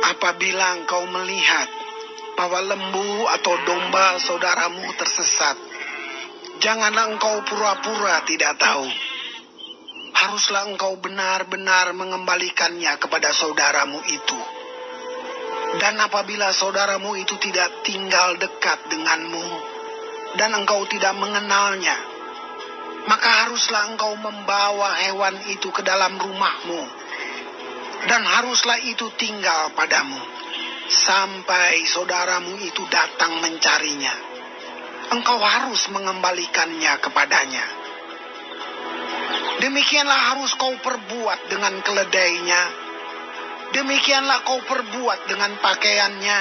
Apabila engkau melihat bahwa lembu atau domba saudaramu tersesat, janganlah engkau pura-pura tidak tahu. Haruslah engkau benar-benar mengembalikannya kepada saudaramu itu. Dan apabila saudaramu itu tidak tinggal dekat denganmu, dan engkau tidak mengenalnya, maka haruslah engkau membawa hewan itu ke dalam rumahmu, dan haruslah itu tinggal padamu, sampai saudaramu itu datang mencarinya. Engkau harus mengembalikannya kepadanya. Demikianlah harus kau perbuat dengan keledainya. Demikianlah kau perbuat dengan pakaiannya.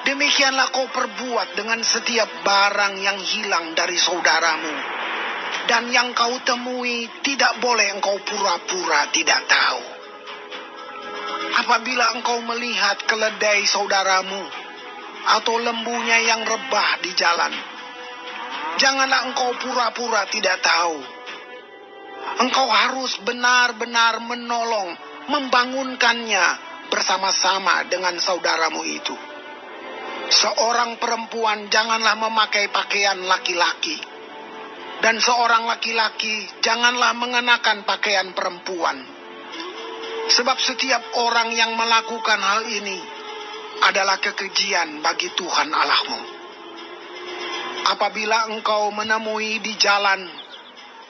Demikianlah kau perbuat dengan setiap barang yang hilang dari saudaramu. Dan yang kau temui tidak boleh engkau pura-pura tidak tahu. Apabila engkau melihat keledai saudaramu atau lembunya yang rebah di jalan, janganlah engkau pura-pura tidak tahu. Engkau harus benar-benar menolong, membangunkannya bersama-sama dengan saudaramu itu. Seorang perempuan janganlah memakai pakaian laki-laki, dan seorang laki-laki janganlah mengenakan pakaian perempuan. Sebab setiap orang yang melakukan hal ini adalah kekejian bagi Tuhan Allahmu. Apabila engkau menemui di jalan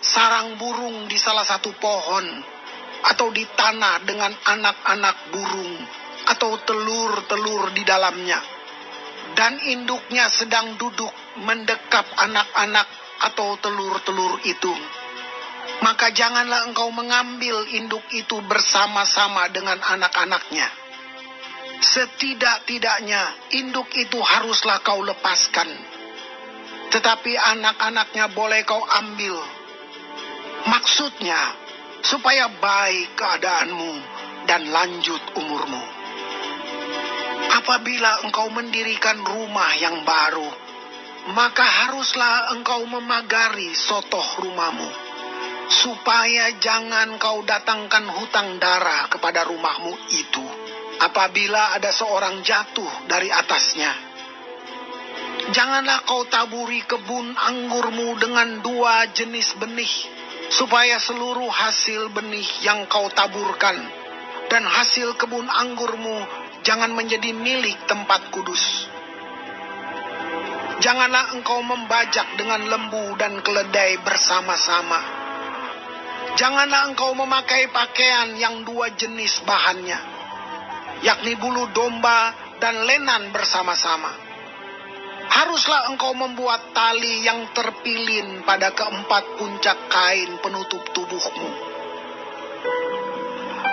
sarang burung di salah satu pohon, atau di tanah dengan anak-anak burung, atau telur-telur di dalamnya, dan induknya sedang duduk mendekap anak-anak atau telur-telur itu, maka janganlah engkau mengambil induk itu bersama-sama dengan anak-anaknya. Setidak-tidaknya induk itu haruslah kau lepaskan, tetapi anak-anaknya boleh kau ambil. Maksudnya, supaya baik keadaanmu dan lanjut umurmu. Apabila engkau mendirikan rumah yang baru, maka haruslah engkau memagari sotoh rumahmu, supaya jangan kau datangkan hutang darah kepada rumahmu itu, apabila ada seorang jatuh dari atasnya. Janganlah kau taburi kebun anggurmu dengan dua jenis benih, supaya seluruh hasil benih yang kau taburkan dan hasil kebun anggurmu jangan menjadi milik tempat kudus. Janganlah engkau membajak dengan lembu dan keledai bersama-sama. Janganlah engkau memakai pakaian yang dua jenis bahannya, yakni bulu domba dan lenan bersama-sama. Haruslah engkau membuat tali yang terpilin pada keempat puncak kain penutup tubuhmu.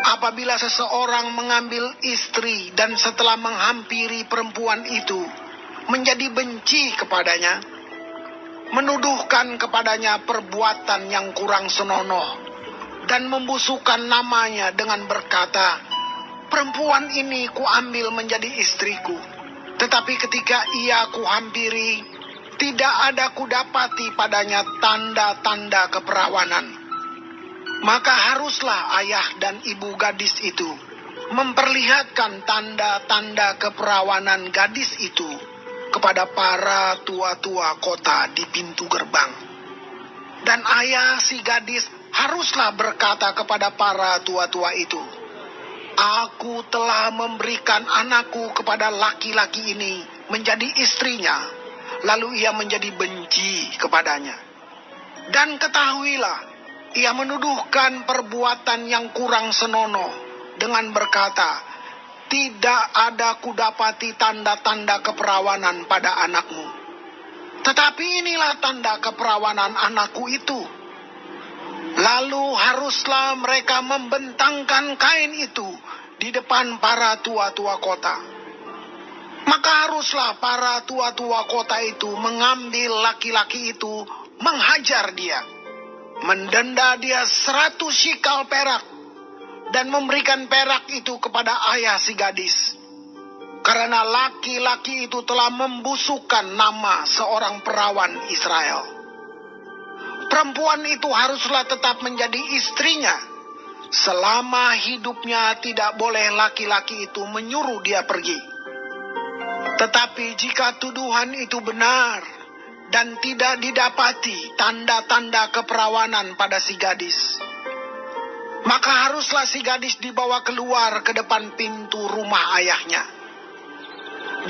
Apabila seseorang mengambil istri dan setelah menghampiri perempuan itu menjadi benci kepadanya, menuduhkan kepadanya perbuatan yang kurang senonoh, dan membusukkan namanya dengan berkata, "Perempuan ini kuambil menjadi istriku, tetapi ketika ia kuhampiri, tidak ada kudapati padanya tanda-tanda keperawanan." Maka haruslah ayah dan ibu gadis itu memperlihatkan tanda-tanda keperawanan gadis itu kepada para tua-tua kota di pintu gerbang. Dan ayah si gadis haruslah berkata kepada para tua-tua itu, "Aku telah memberikan anakku kepada laki-laki ini menjadi istrinya, lalu ia menjadi benci kepadanya. Dan ketahuilah, ia menuduhkan perbuatan yang kurang senonoh dengan berkata, 'Tidak ada kudapati tanda-tanda keperawanan pada anakmu.' Tetapi inilah tanda keperawanan anakku itu." Lalu haruslah mereka membentangkan kain itu di depan para tua-tua kota. Maka haruslah para tua-tua kota itu mengambil laki-laki itu, menghajar dia, mendenda dia 100 shikal perak, dan memberikan perak itu kepada ayah si gadis. Karena laki-laki itu telah membusukkan nama seorang perawan Israel. Perempuan itu haruslah tetap menjadi istrinya Selama hidupnya tidak boleh laki-laki itu menyuruh dia pergi. Tetapi jika tuduhan itu benar dan tidak didapati tanda-tanda keperawanan pada si gadis, maka haruslah si gadis dibawa keluar ke depan pintu rumah ayahnya.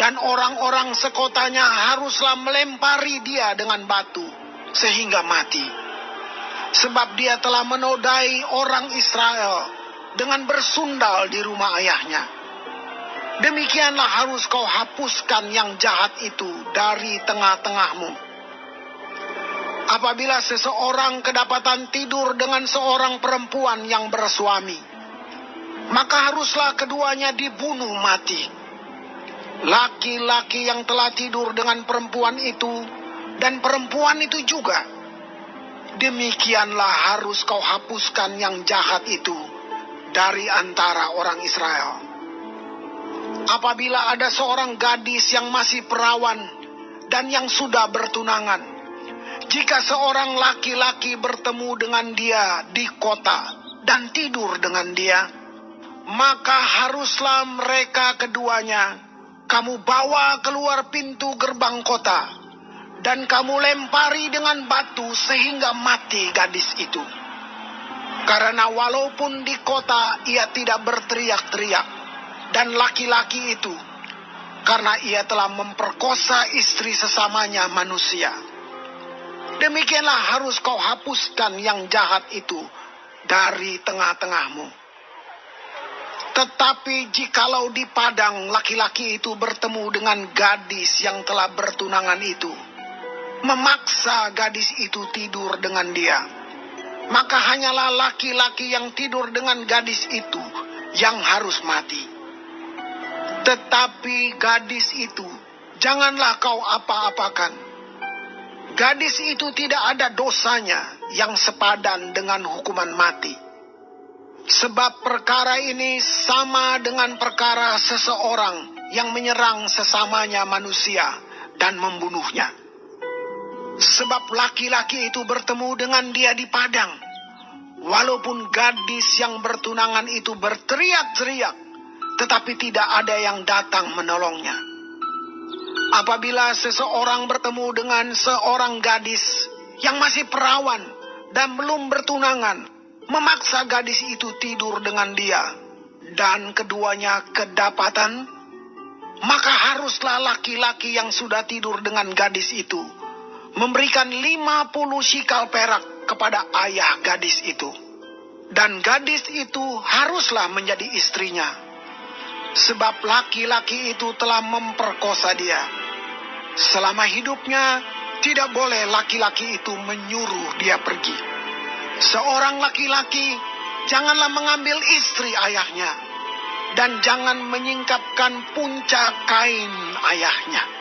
Dan orang-orang sekotanya haruslah melempari dia dengan batu sehingga mati. Sebab dia telah menodai orang Israel dengan bersundal di rumah ayahnya. Demikianlah harus kau hapuskan yang jahat itu dari tengah-tengahmu. Apabila seseorang kedapatan tidur dengan seorang perempuan yang bersuami, maka haruslah keduanya dibunuh mati. Laki-laki yang telah tidur dengan perempuan itu dan perempuan itu juga, demikianlah harus kau hapuskan yang jahat itu dari antara orang Israel. Apabila ada seorang gadis yang masih perawan dan yang sudah bertunangan, jika seorang laki-laki bertemu dengan dia di kota dan tidur dengan dia, maka haruslah mereka keduanya kamu bawa keluar pintu gerbang kota dan kamu lempari dengan batu sehingga mati gadis itu. Karena walaupun di kota ia tidak berteriak-teriak, dan laki-laki itu, karena ia telah memperkosa istri sesamanya manusia. Demikianlah harus kau hapuskan yang jahat itu dari tengah-tengahmu. Tetapi jikalau di padang laki-laki itu bertemu dengan gadis yang telah bertunangan itu, memaksa gadis itu tidur dengan dia, maka hanyalah laki-laki yang tidur dengan gadis itu yang harus mati. Tetapi gadis itu janganlah kau apa-apakan. Gadis itu tidak ada dosanya yang sepadan dengan hukuman mati. Sebab perkara ini sama dengan perkara seseorang yang menyerang sesamanya manusia dan membunuhnya. Sebab laki-laki itu bertemu dengan dia di padang, walaupun gadis yang bertunangan itu berteriak-teriak, tetapi tidak ada yang datang menolongnya. Apabila seseorang bertemu dengan seorang gadis yang masih perawan dan belum bertunangan, memaksa gadis itu tidur dengan dia, dan keduanya kedapatan, maka haruslah laki-laki yang sudah tidur dengan gadis itu memberikan 50 sikal perak kepada ayah gadis itu. Dan gadis itu haruslah menjadi istrinya, sebab laki-laki itu telah memperkosa dia. Selama hidupnya tidak boleh laki-laki itu menyuruh dia pergi. Seorang laki-laki janganlah mengambil istri ayahnya, dan jangan menyingkapkan puncak kain ayahnya.